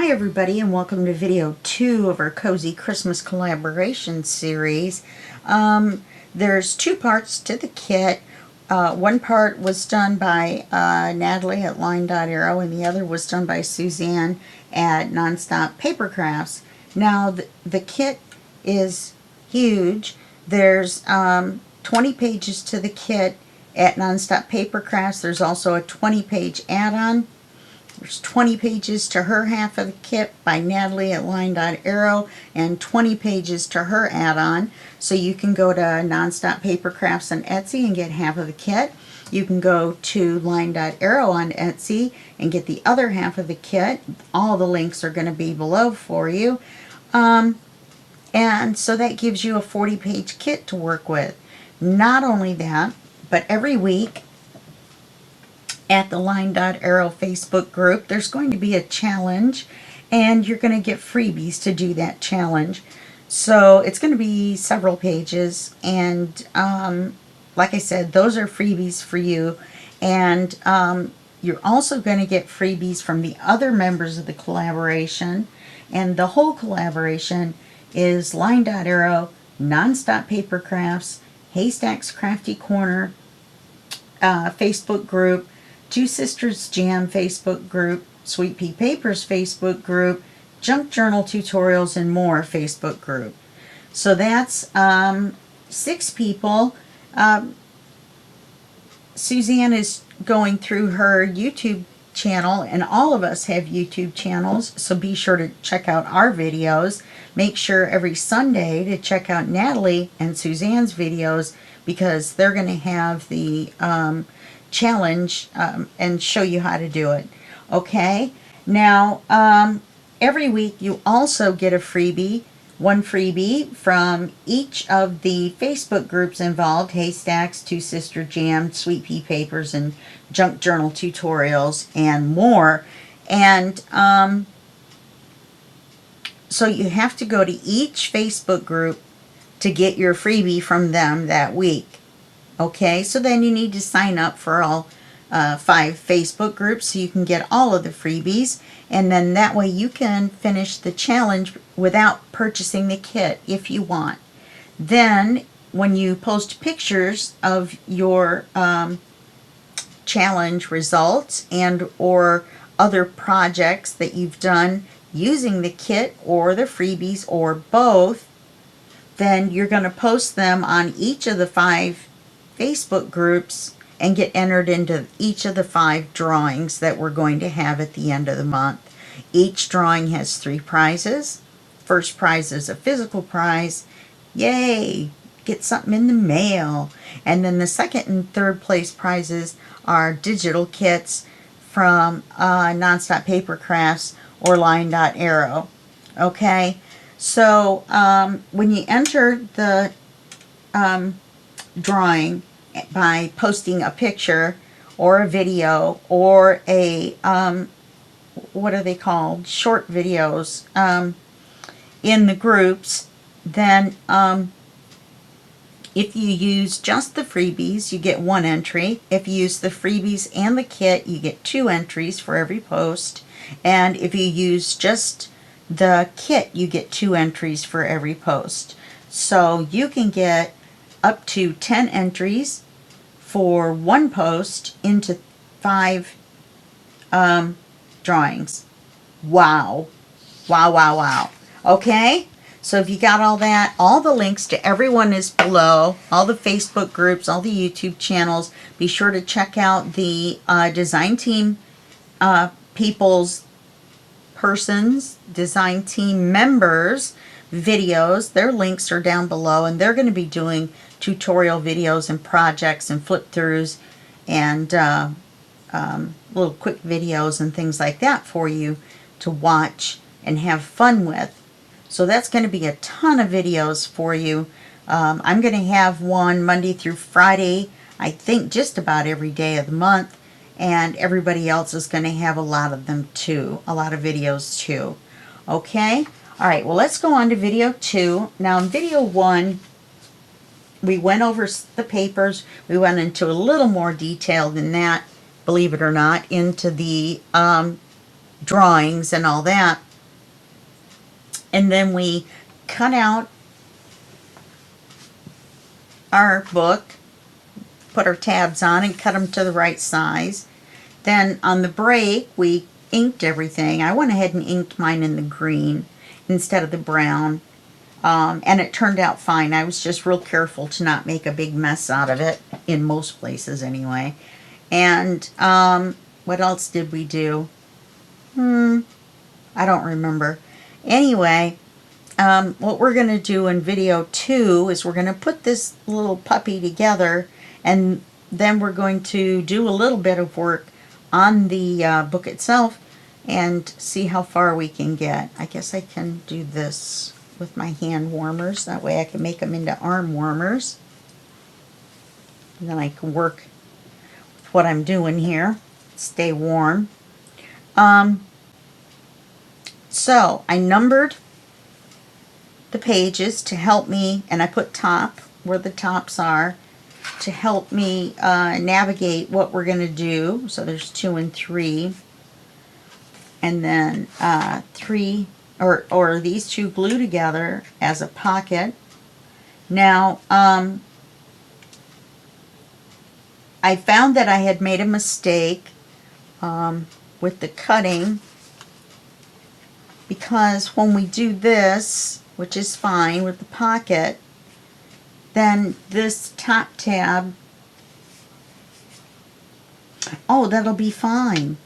Hi everybody, and welcome to video 2 of our Cosy Christmas Collaboration series. There's 2 parts to the kit. One part was done by Natalie at LineDotArrow, and the other was done by Suzanne at Nonstop Papercrafts. Now the kit is huge. There's 20 pages to the kit at Nonstop Papercrafts. There's also a 20-page add-on. There's 20 pages to her half of the kit by Natalie at LineDotArrow and 20 pages to her add-on. So you can go to Nonstop Papercrafts on Etsy and get half of the kit. You can go to LineDotArrow on Etsy and get the other half of the kit. All the links are going to be below for you. And so that gives you a 40-page kit to work with. Not only that, but every week at the LineDotArrow Facebook group, there's going to be a challenge, and you're going to get freebies to do that challenge. So it's going to be several pages, and like I said, those are freebies for you. And you're also going to get freebies from the other members of the collaboration. And the whole collaboration is LineDotArrow, Nonstop Papercrafts, Haystack's Crafty Corner Facebook group, Two Sisters Jam Facebook group, Sweet Pea Papers Facebook group, Junk Journal Tutorials, and more Facebook group. So that's 6 people. Suzanne is going through her YouTube channel, and all of us have YouTube channels, so be sure to check out our videos. Make sure every Sunday to check out Natalie and Suzanne's videos, because they're going to have the challenge and show you how to do it. Okay, now every week you also get a freebie, one freebie from each of the Facebook groups involved: Haystacks, Two Sister Jam, Sweet Pea Papers, and Junk Journal Tutorials, and more. And so you have to go to each Facebook group to get your freebie from them that week. Okay, so then you need to sign up for all 5 Facebook groups so you can get all of the freebies, and then that way you can finish the challenge without purchasing the kit if you want. Then when you post pictures of your challenge results and or other projects that you've done using the kit or the freebies or both, then you're going to post them on each of the 5 Facebook groups and get entered into each of the 5 drawings that we're going to have at the end of the month. Each drawing has 3 prizes. First prize is a physical prize. Yay! Get something in the mail. And then the second and third place prizes are digital kits from Nonstop Papercrafts or LineDotArrow. Okay? So when you enter the drawing by posting a picture or a video or a what are they called, short videos in the groups, then if you use just the freebies, you get 1 entry. If you use the freebies and the kit, you get 2 entries for every post. And if you use just the kit, you get 2 entries for every post. So you can get up to 10 entries for 1 post into 5 drawings. Wow. Wow, wow, wow. Okay? So if you got all that, all the links to everyone is below, all the Facebook groups, all the YouTube channels. Be sure to check out the design team design team members videos. Their links are down below, and they're going to be doing tutorial videos and projects and flip throughs and little quick videos and things like that for you to watch and have fun with. So that's going to be a ton of videos for you. I'm going to have one Monday through Friday, I think just about every day of the month, and everybody else is going to have a lot of them too, a lot of videos too. Okay? All right, well, let's go on to video 2. Now, in video 1, we went over the papers. We went into a little more detail than that, believe it or not, into the drawings and all that. And then we cut out our book, put our tabs on and cut them to the right size. Then on the break, we inked everything. I went ahead and inked mine in the green instead of the brown. And it turned out fine. I was just real careful to not make a big mess out of it, in most places anyway. And what else did we do? I don't remember. Anyway, what we're going to do in video 2 is we're going to put this little puppy together, and then we're going to do a little bit of work on the book itself and see how far we can get. I guess I can do this with my hand warmers. That way I can make them into arm warmers. And then I can work with what I'm doing here. Stay warm. So I numbered the pages to help me, and I put top where the tops are to help me navigate what we're going to do. So there's 2 and 3. And then 3 or these 2 glue together as a pocket. Now, I found that I had made a mistake with the cutting, because when we do this, which is fine with the pocket, then this top tab, oh, that'll be fine.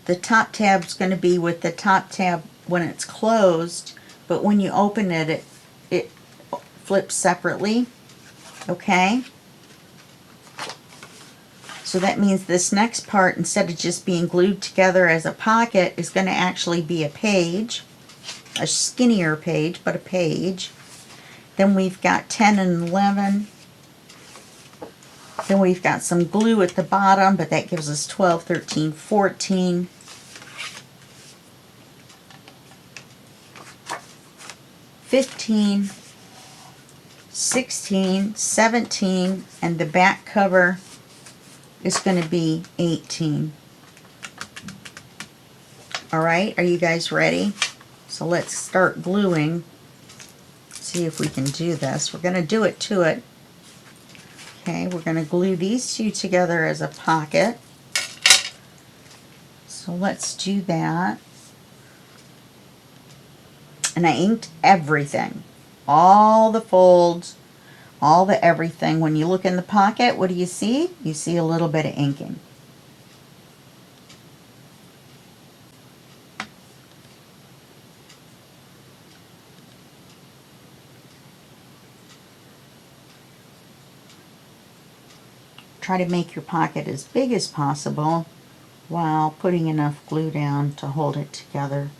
The top tab's going to be with the top tab when it's closed, but when you open it, it flips separately. Okay? So that means this next part, instead of just being glued together as a pocket, is going to actually be a page. A skinnier page, but a page. Then we've got 10 and 11. Then we've got some glue at the bottom, but that gives us 12, 13, 14. 15, 16, 17, and the back cover is going to be 18. Alright, are you guys ready? So let's start gluing. See if we can do this. We're going to do it to it. Okay, we're going to glue these 2 together as a pocket. So let's do that. And I inked everything. All the folds, all the everything. When you look in the pocket, what do you see? You see a little bit of inking. Try to make your pocket as big as possible while putting enough glue down to hold it together.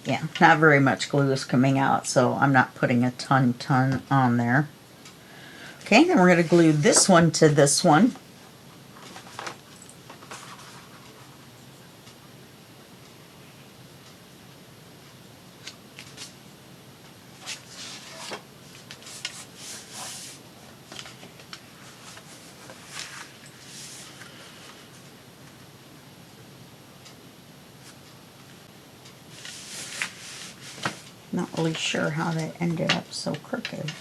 Yeah, not very much glue is coming out, so I'm not putting a ton on there. Okay, then we're going to glue this one to this one. Not really sure how that ended up so crooked.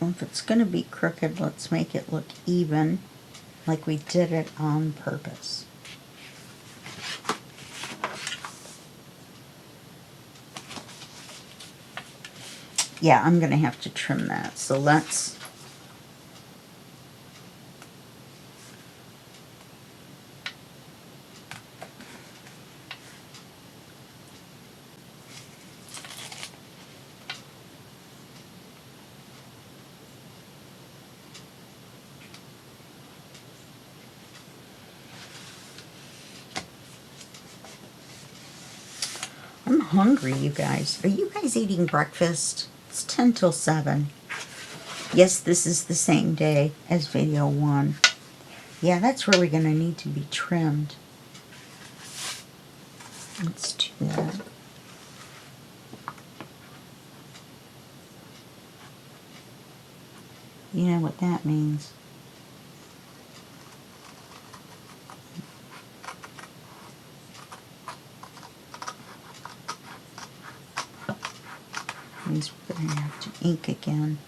Well, if it's going to be crooked, let's make it look even, like we did it on purpose. Yeah, I'm going to have to trim that. So let's I'm hungry, you guys. Are you guys eating breakfast? It's 10 till 7. Yes, this is the same day as video 1. Yeah, that's really going to need to be trimmed. Let's do that. You know what that means. Means we're going to have to ink again.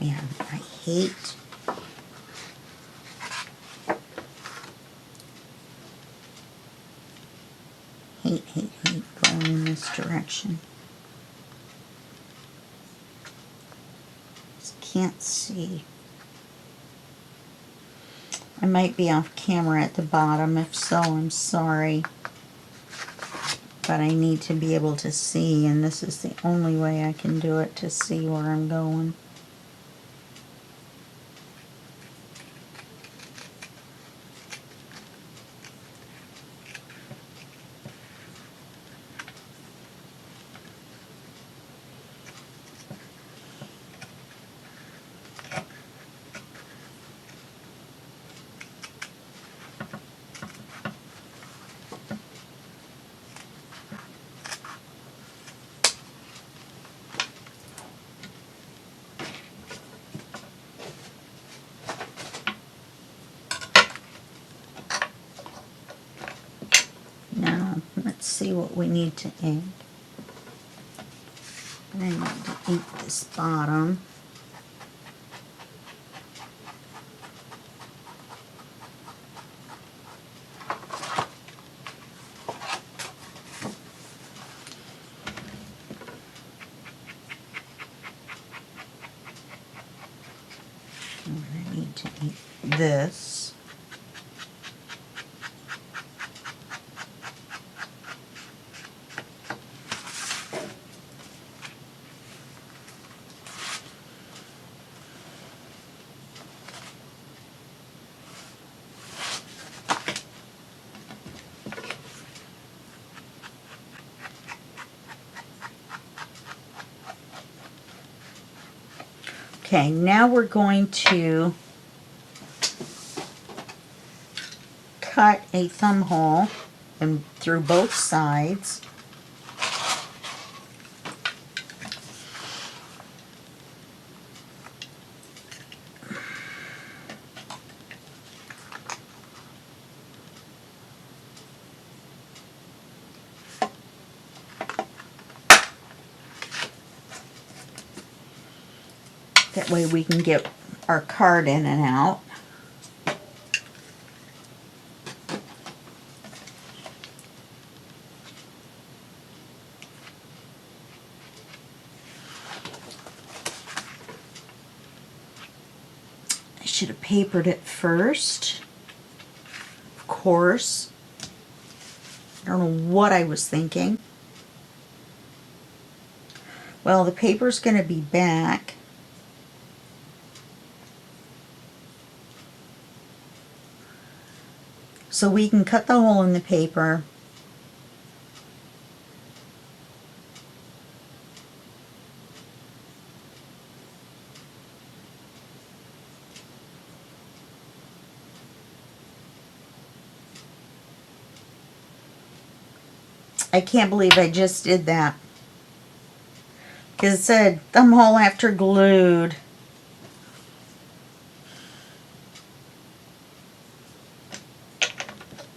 Man, I hate going in this direction. Just can't see. I might be off camera at the bottom. If so, I'm sorry. But I need to be able to see, and this is the only way I can do it, to see where I'm going. Now, let's see what we need to ink. I need to ink this bottom. And I need to ink this. Okay, now we're going to cut a thumb hole and through both sides. That way we can get our card in and out. I should have papered it first, of course. I don't know what I was thinking. Well, the paper's going to be back. So we can cut the hole in the paper. I can't believe I just did that. Because it said thumb hole after glued.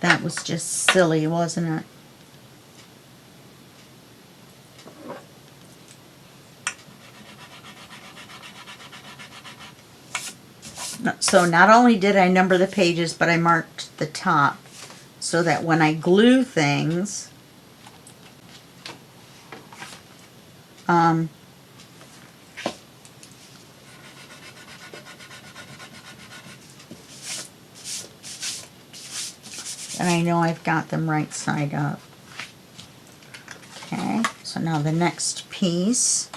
That was just silly, wasn't it? So not only did I number the pages, but I marked the top so that when I glue things, and I know I've got them right side up. now the next piece.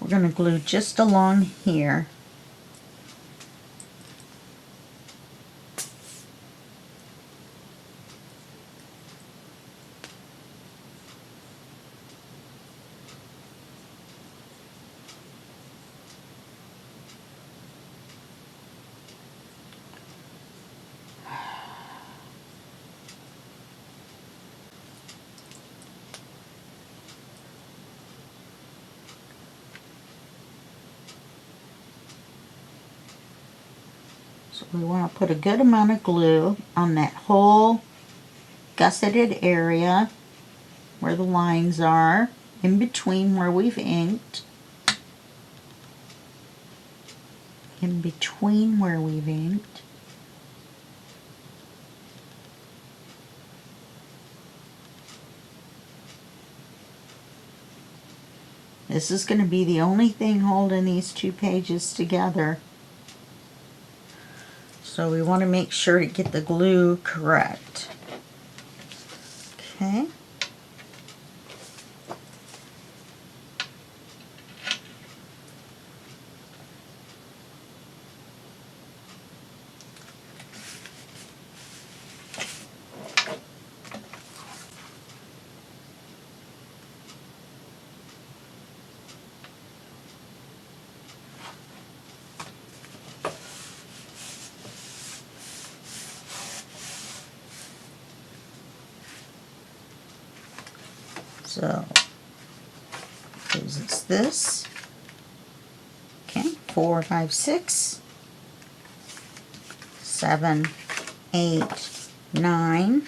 We're going to glue just along here. So we want to put a good amount of glue on that whole gusseted area where the lines are, in between where we've inked. In between where we've inked. This is going to be the only thing holding these two pages together. So we want to make sure to get the glue correct. Okay. So, it's this. Okay, 4, 5, 6, 7, 8, 9,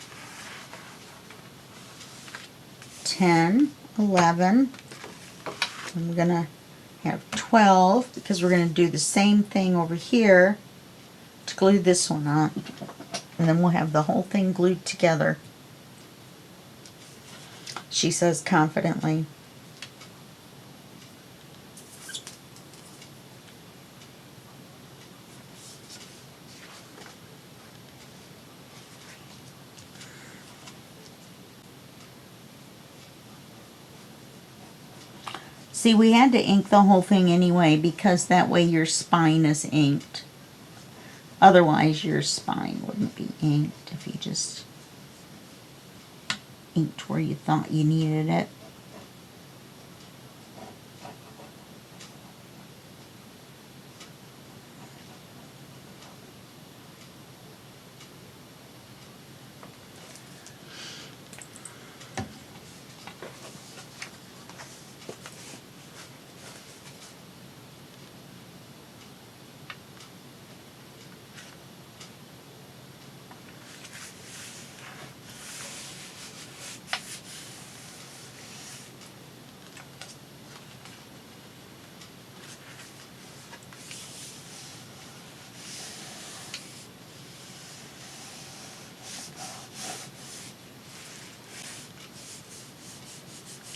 10, 11. And we're going to have 12 because we're going to do the same thing over here to glue this one on. And then we'll have the whole thing glued together. She says confidently. See, we had to ink the whole thing anyway because that way your spine is inked. Otherwise your spine wouldn't be inked if you just inked where you thought you needed it.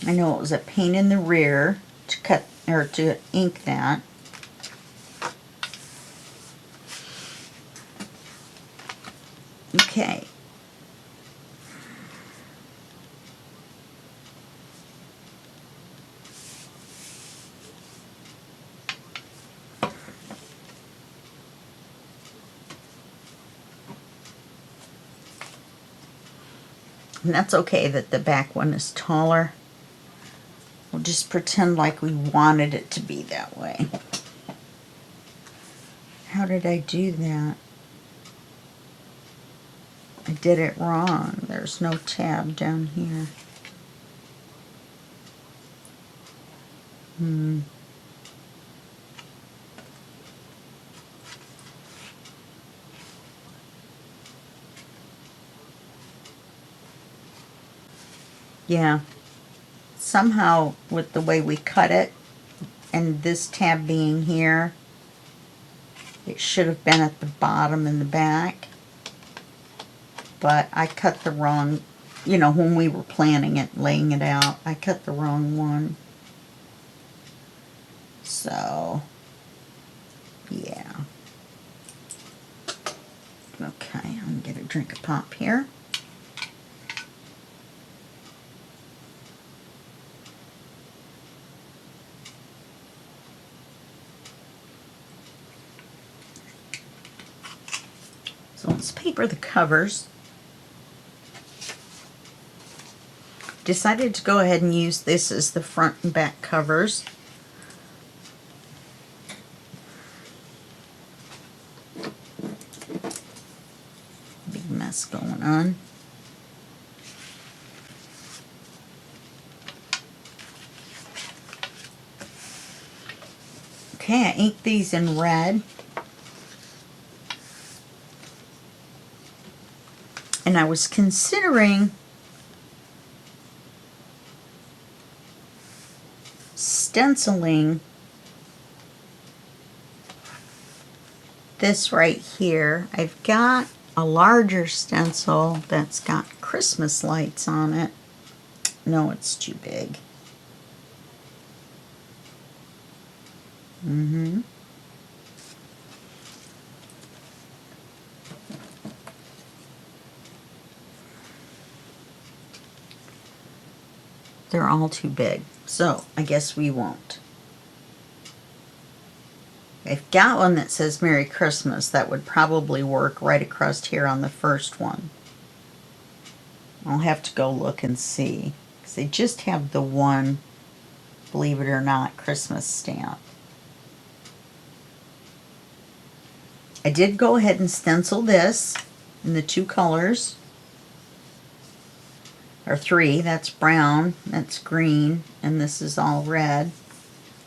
I know it was a pain in the rear to cut or to ink that. Okay. And that's okay that the back one is taller. We'll just pretend like we wanted it to be that way. How did I do that? I did it wrong. There's no tab down here. Yeah. Somehow with the way we cut it and this tab being here, it should have been at the bottom in the back, but I cut the wrong you know, when we were planning it, laying it out. I cut the wrong one. So, yeah. Okay, I'm going to get a drink of pop here. So let's paper the covers. Decided to go ahead and use this as the front and back covers. Big mess going on. Okay, I inked these in red. And I was considering stenciling this right here. I've got a larger stencil that's got Christmas lights on it. No, it's too big. They're all too big, so I guess we won't. I've got one that says Merry Christmas. That would probably work right across here on the first one. I'll have to go look and see, because they just have the one, believe it or not, Christmas stamp. I did go ahead and stencil this in the two colors, or three. That's brown, that's green, and this is all red.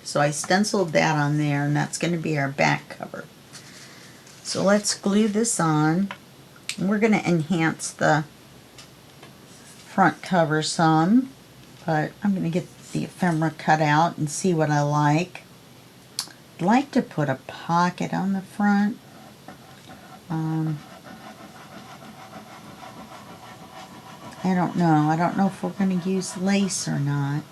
So I stenciled that on there, and that's going to be our back cover. So let's glue this on. And we're going to enhance the front cover some, but I'm going to get the ephemera cut out and see what I like. I'd like to put a pocket on the front. I don't know. I don't know if we're going to use lace or not.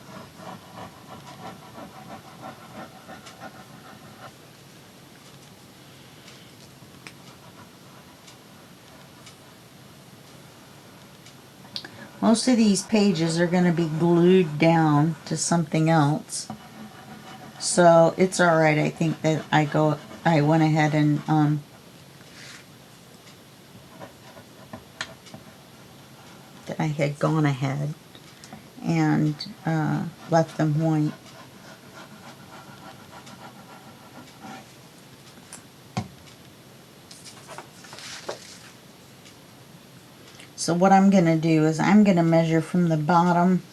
Most of these pages are going to be glued down to something else. So it's alright, I think that I went ahead and that I had gone ahead and left them white. So what I'm going to do is I'm going to measure from the bottom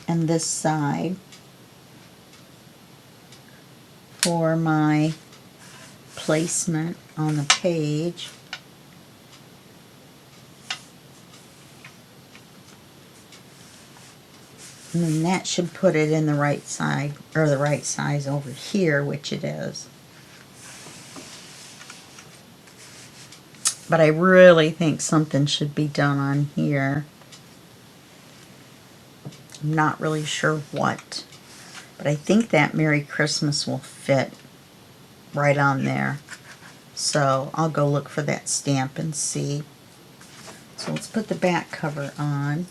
and this side for my placement on the page. And then that should put it in the right side, or the right size over here, which it is. But I really think something should be done on here. I'm not really sure what. But I think that Merry Christmas will fit right on there. So I'll go look for that stamp and see. So let's put the back cover on.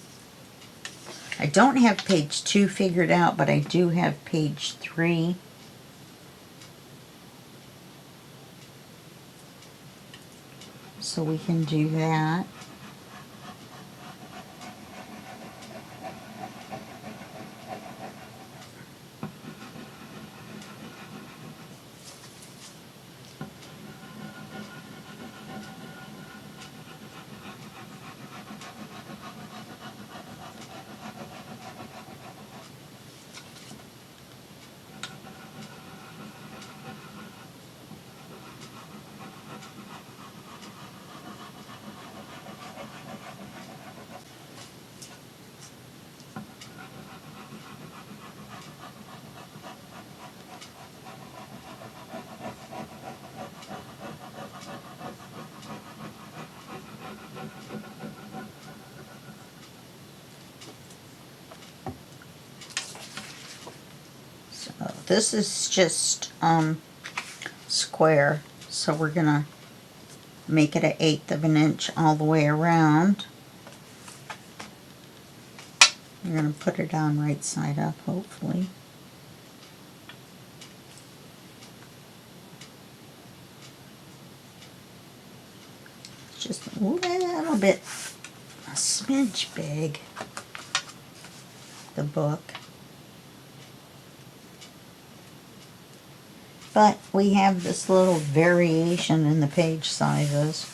I don't have page 2 figured out, but I do have page 3. So we can do that. this is just square, so we're gonna make it 1/8 of an inch all the way around. We're gonna put it on right side up, hopefully. Just a little bit, a smidge big, the book. But we have this little variation in the page sizes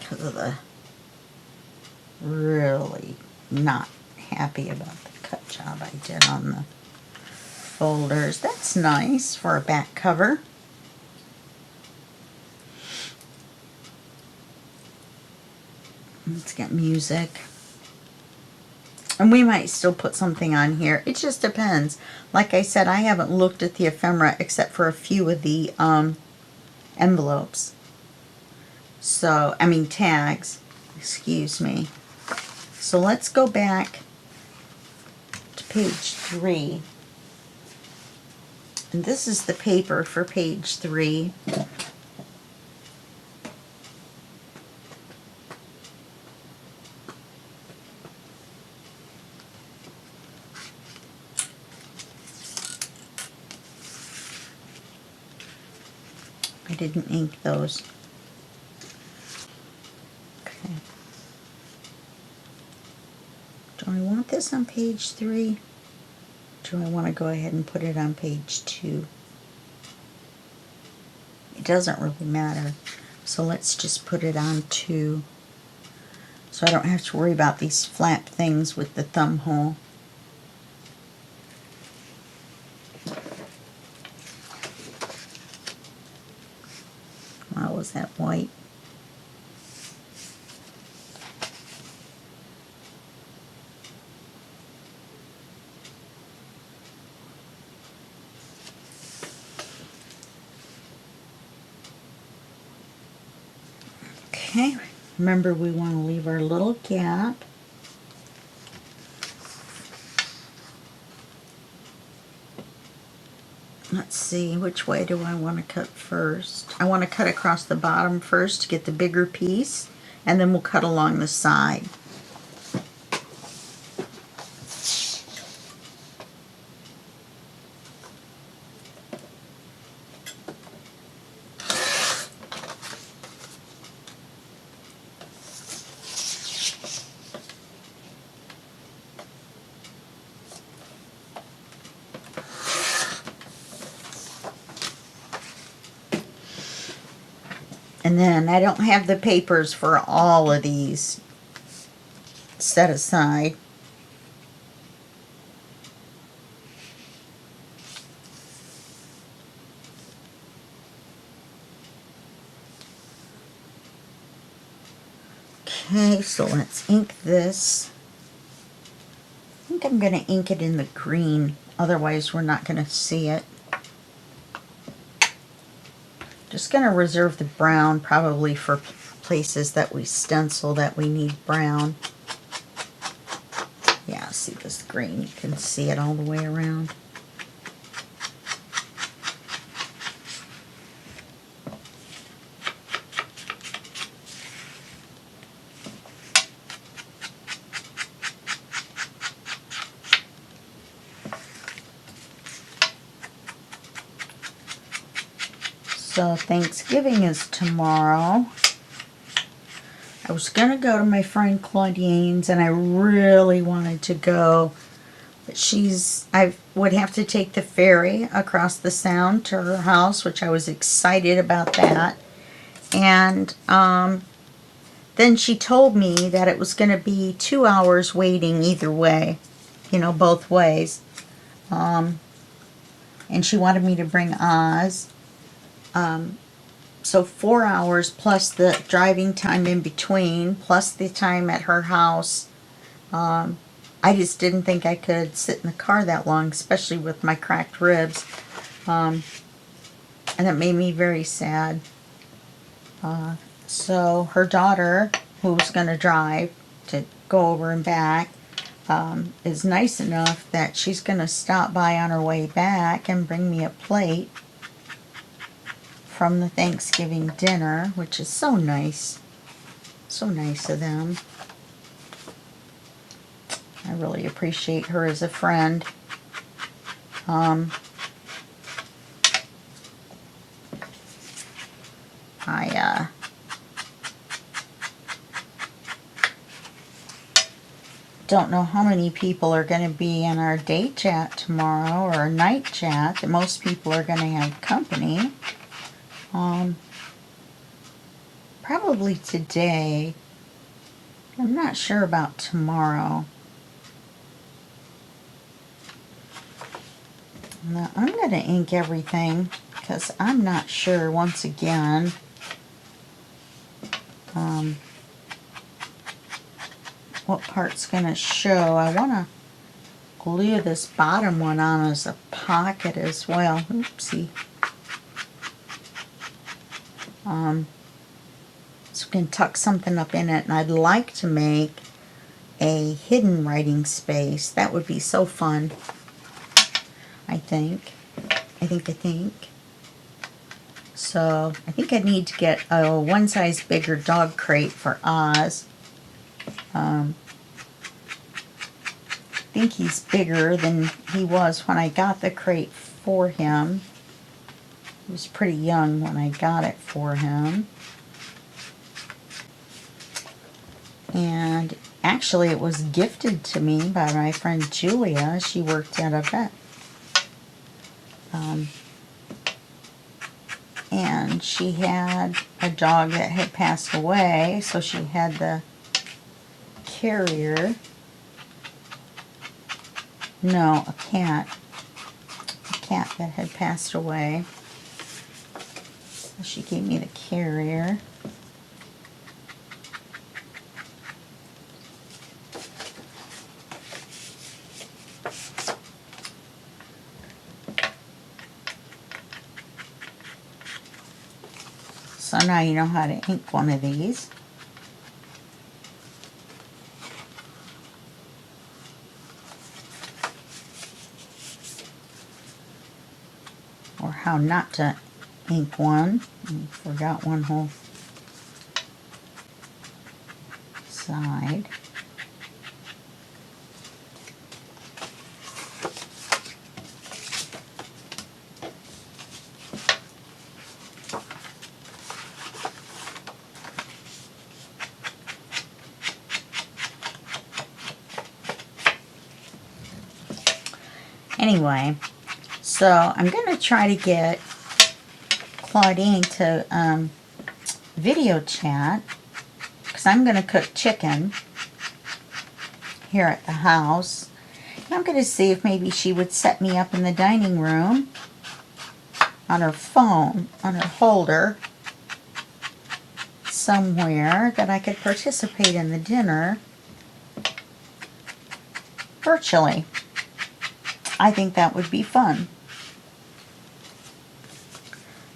because of the really not happy about the cut job I did on the folders. That's nice for a back cover. Let's get music. And we might still put something on here. It just depends. Like I said, I haven't looked at the ephemera except for a few of the envelopes. So, I mean tags. Excuse me. So let's go back to page 3. And this is the paper for page 3. I didn't ink those. Okay. Do I want this on page 3? Do I want to go ahead and put it on page 2? It doesn't really matter. So let's just put it on 2. So I don't have to worry about these flap things with the thumb hole. Wow, was that white? Okay, remember we want to leave our little gap. Let's see, which way do I want to cut first? I want to cut across the bottom first to get the bigger piece, and then we'll cut along the side. And then I don't have the papers for all of these set aside. Okay, so let's ink this. I think I'm going to ink it in the green, otherwise we're not going to see it. Just going to reserve the brown probably for places that we stencil that we need brown. Yeah, see this green, you can see it all the way around. So Thanksgiving is tomorrow. I was going to go to my friend Claudine's, and I really wanted to go, but I would have to take the ferry across the Sound to her house, which I was excited about that. And then she told me that it was going to be 2 hours waiting either way, you know, both ways. And she wanted me to bring Oz. So 4 hours plus the driving time in between, plus the time at her house. I just didn't think I could sit in the car that long, especially with my cracked ribs. And it made me very sad. So her daughter, who was going to drive to go over and back, is nice enough that she's going to stop by on her way back and bring me a plate from the Thanksgiving dinner, which is so nice. So nice of them. I really appreciate her as a friend. I don't know how many people are going to be in our day chat tomorrow or our night chat. Most people are going to have company. Probably today. I'm not sure about tomorrow. Now, I'm going to ink everything because I'm not sure, once again, what part's going to show. I want to glue this bottom one on as a pocket as well. Oopsie. So we can tuck something up in it, and I'd like to make a hidden writing space. That would be so fun. I think. So I think I need to get a one size bigger dog crate for Oz. I think he's bigger than he was when I got the crate for him. He was pretty young when I got it for him. And actually it was gifted to me by my friend Julia. She worked at a vet. And she had a dog that had passed away, so she had the carrier. No, a cat. A cat that had passed away. So she gave me the carrier. So now you know how to ink one of these. Or how not to ink one. I forgot one whole side. Anyway, so I'm going to try to get Claudine to video chat because I'm going to cook chicken here at the house. And I'm going to see if maybe she would set me up in the dining room on her phone, on her holder, somewhere that I could participate in the dinner virtually. I think that would be fun.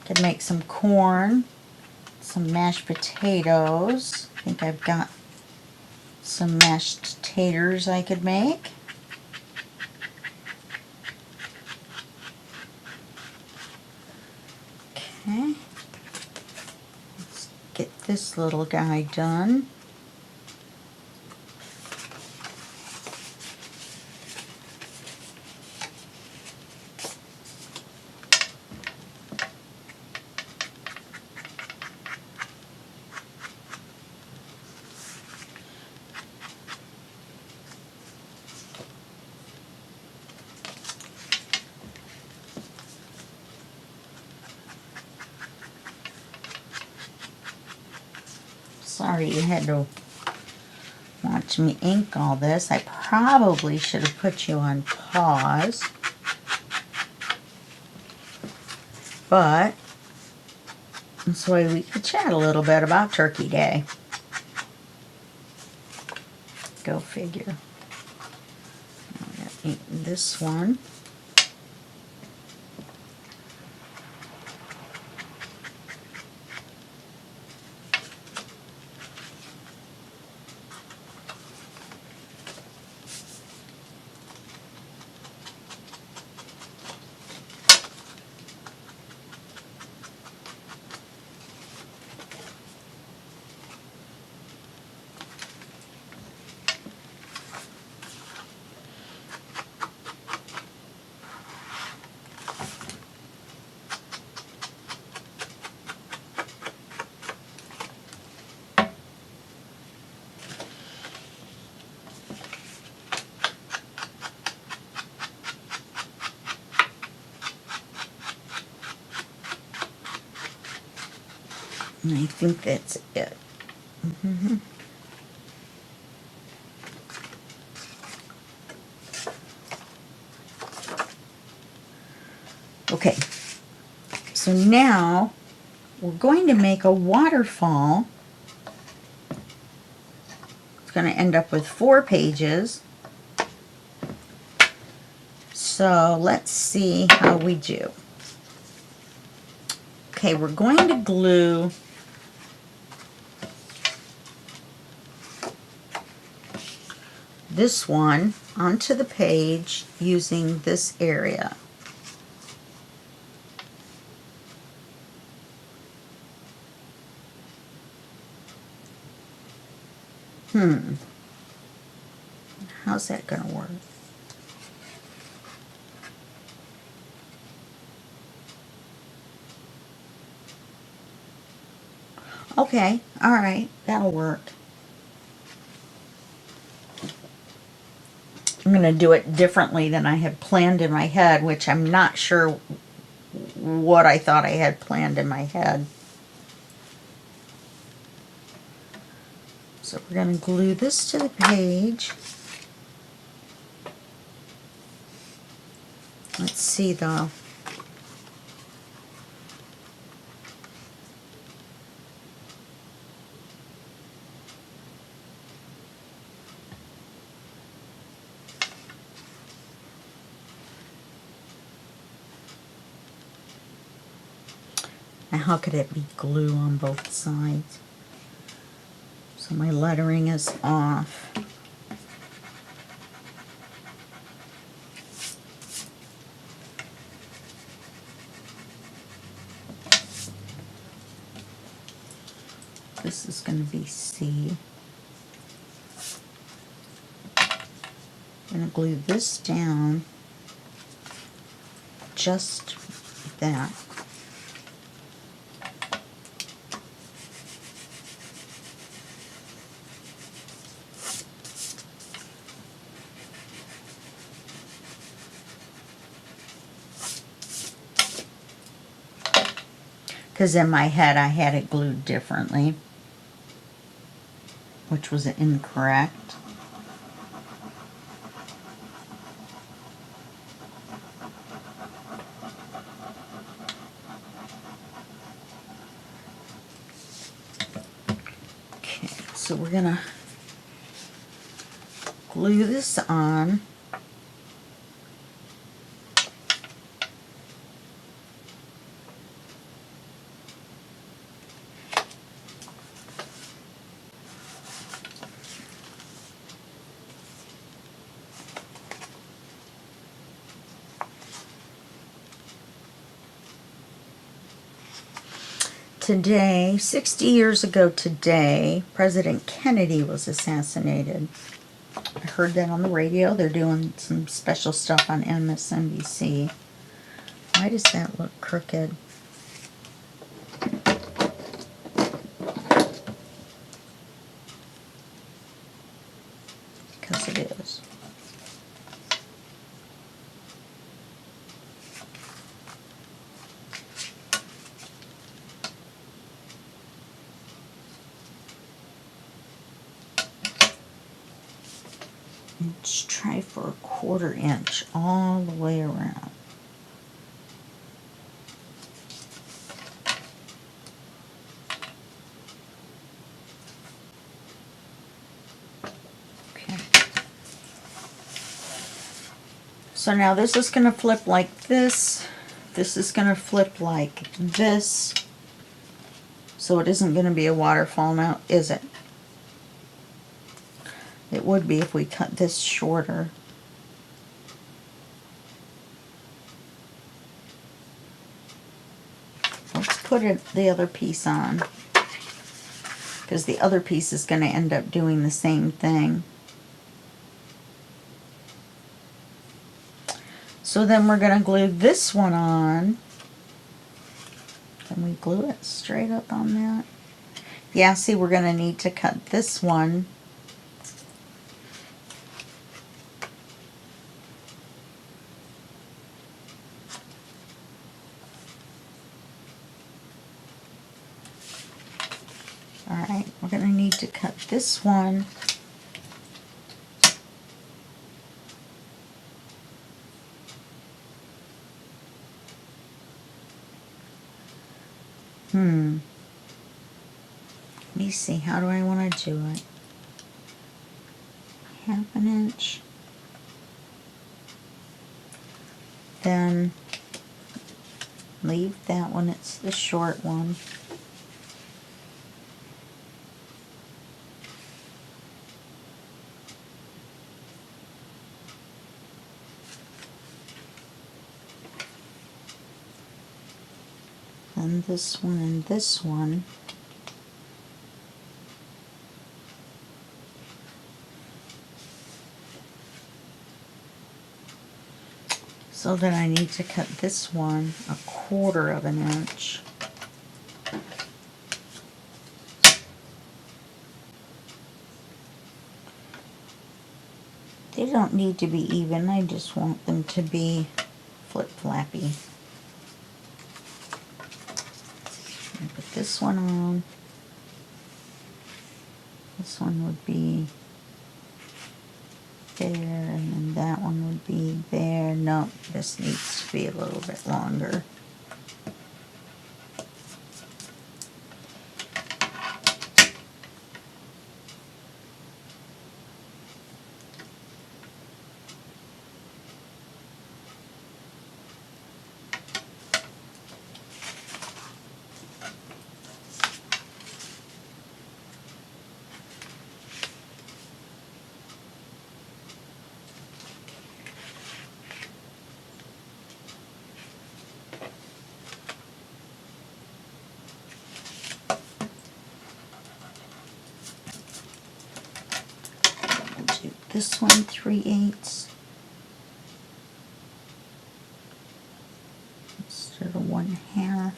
Could make some corn, some mashed potatoes. I think I've got some mashed taters I could make. Okay. Let's get this little guy done. Sorry you had to watch me ink all this. I probably should have put you on pause. But this way we could chat a little bit about Turkey Day. Go figure. I'm going to ink this one. And I think that's it. Okay, so now we're going to make a waterfall. It's going to end up with 4 pages. So let's see how we do. Okay, we're going to glue this one onto the page using this area. How's that going to work? Okay, all right, that'll work. I'm going to do it differently than I had planned in my head, which I'm not sure what I thought I had planned in my head. So we're going to glue this to the page. Let's see though. Now how could it be glue on both sides? So my lettering is off. This is going to be C. I'm going to glue this down just like that. Because in my head I had it glued differently, which was incorrect. Okay, so we're going to glue this on. Today, 60 years ago today, President Kennedy was assassinated. I heard that on the radio. They're doing some special stuff on MSNBC. Why does that look crooked? Because it is. Let's try for 1/4 inch all the way around. Okay. So now this is going to flip like this. This is going to flip like this. So it isn't going to be a waterfall now, is it? It would be if we cut this shorter. Let's put the other piece on, because the other piece is going to end up doing the same thing. So then we're going to glue this one on. Can we glue it straight up on that? Yeah, see, we're going to need to cut this one. going to need to cut this one. Let me see, how do I want to do it? 1/2 inch. Then leave that one, it's the short one. Then this one and this one. So then I need to cut this one 1/4 inch. They don't need to be even, I just want them to be flip-flappy. Put this one on. This one would be there, and then that one would be there. No, this needs to be a little bit longer. This one 3/8 instead of 1/2.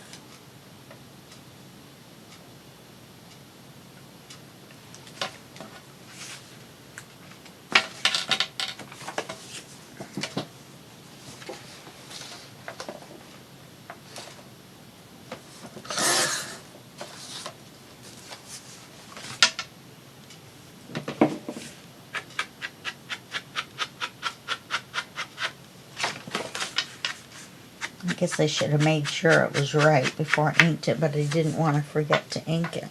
I guess I should have made sure it was right before I inked it, but I didn't want to forget to ink it.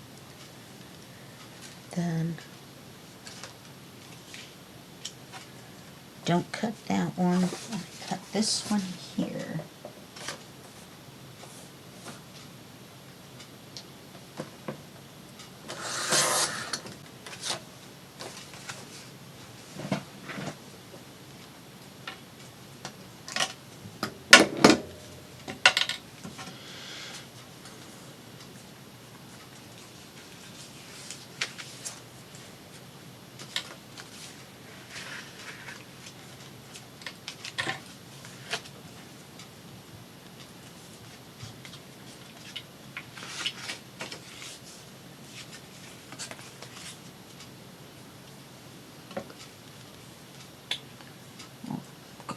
Then don't cut that one. I cut this one here.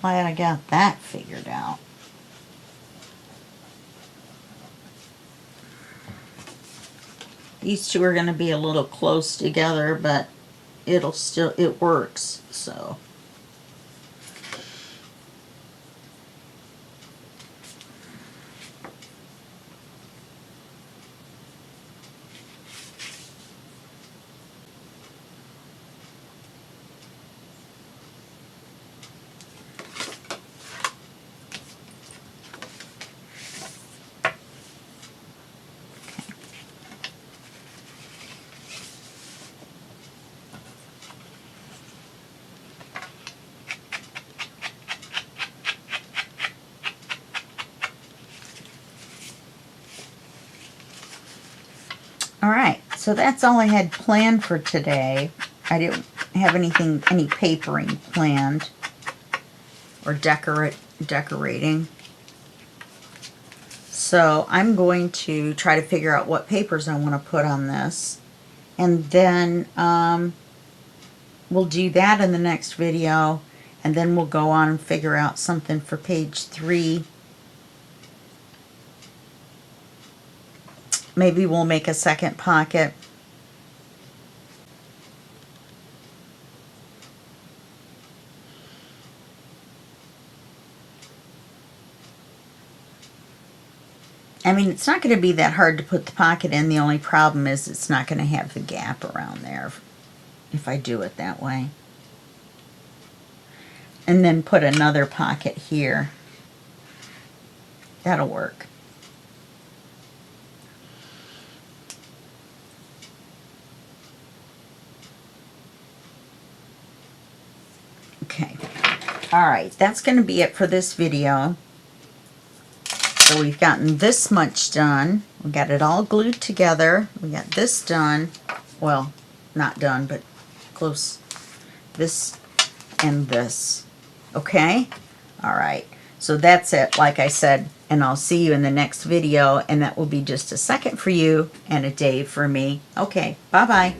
Glad I got that figured out. These two are going to be a little close together, but it works, so. Alright, so that's all I had planned for today. I didn't have any papering planned or decorating. So I'm going to try to figure out what papers I want to put on this. And then we'll do that in the next video. And then we'll go on and figure out something for page 3. Maybe we'll make a second pocket I mean, it's not going to be that hard to put the pocket in. The only problem is it's not going to have the gap around there if I do it that way. And then put another pocket here. That'll work. Okay. All right, that's going to be it for this video. So we've gotten this much done. We got it all glued together. We got this done. Well, not done, but close. This and this. Okay? All right. So that's it, like I said, and I'll see you in the next video, and that will be just a second for you and a day for me. Okay, bye-bye.